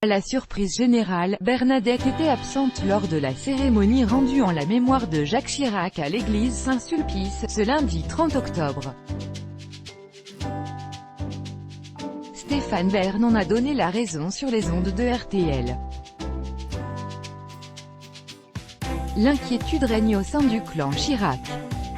À la surprise générale, Bernadette était absente lors de la cérémonie rendue en la mémoire de Jacques Chirac à l'église Saint-Sulpice, ce lundi 30 octobre. Stéphane Bern en a donné la raison sur les ondes de RTL. L'inquiétude règne au sein du clan Chirac.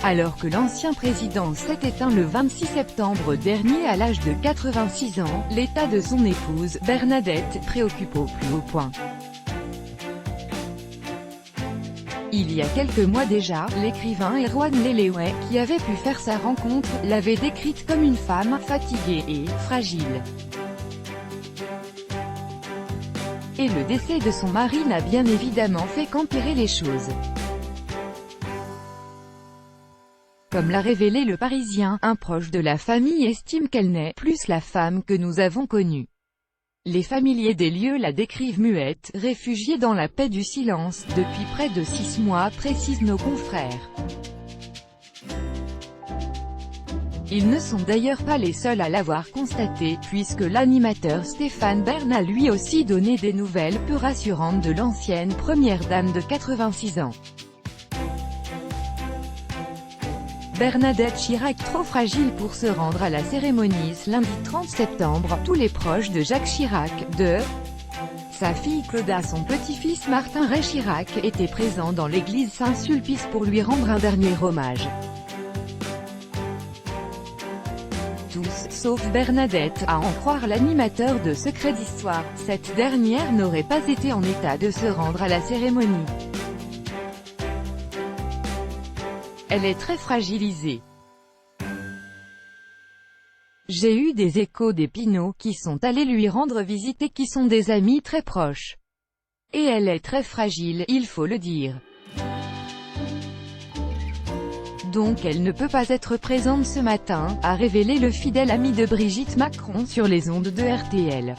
Alors que l'ancien président s'est éteint le 26 septembre dernier à l'âge de 86 ans, l'état de son épouse, Bernadette, préoccupe au plus haut point. Il y a quelques mois déjà, l'écrivain Erwan Lelewey, qui avait pu faire sa rencontre, l'avait décrite comme une femme fatiguée et fragile. Et le décès de son mari n'a bien évidemment fait qu'empirer les choses. Comme l'a révélé Le Parisien, un proche de la famille estime qu'elle n'est plus la femme que nous avons connue. Les familiers des lieux la décrivent muette, réfugiée dans la paix du silence, depuis près de 6 mois, précisent nos confrères. Ils ne sont d'ailleurs pas les seuls à l'avoir constaté, puisque l'animateur Stéphane Bern a lui aussi donné des nouvelles peu rassurantes de l'ancienne première dame de 86 ans. Bernadette Chirac trop fragile pour se rendre à la cérémonie ce lundi 30 septembre, tous les proches de Jacques Chirac, de sa fille Claude à son petit-fils Martin Ray Chirac, étaient présents dans l'église Saint-Sulpice pour lui rendre un dernier hommage. Tous, sauf Bernadette, à en croire l'animateur de Secrets d'Histoire, cette dernière n'aurait pas été en état de se rendre à la cérémonie. Elle est très fragilisée. J'ai eu des échos des Pinault qui sont allés lui rendre visite et qui sont des amis très proches. Et elle est très fragile, il faut le dire. Donc elle ne peut pas être présente ce matin, a révélé le fidèle ami de Brigitte Macron sur les ondes de RTL.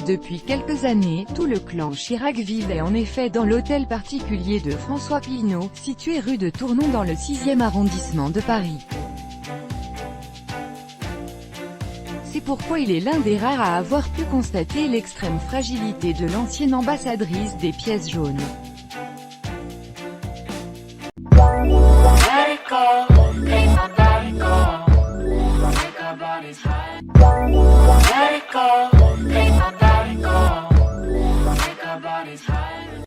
Depuis quelques années, tout le clan Chirac vivait en effet dans l'hôtel particulier de François Pinault, situé rue de Tournon dans le 6e arrondissement de Paris. C'est pourquoi il est l'un des rares à avoir pu constater l'extrême fragilité de l'ancienne ambassadrice des pièces jaunes. Let it go, make my body go. Make our bodies high. Let it go.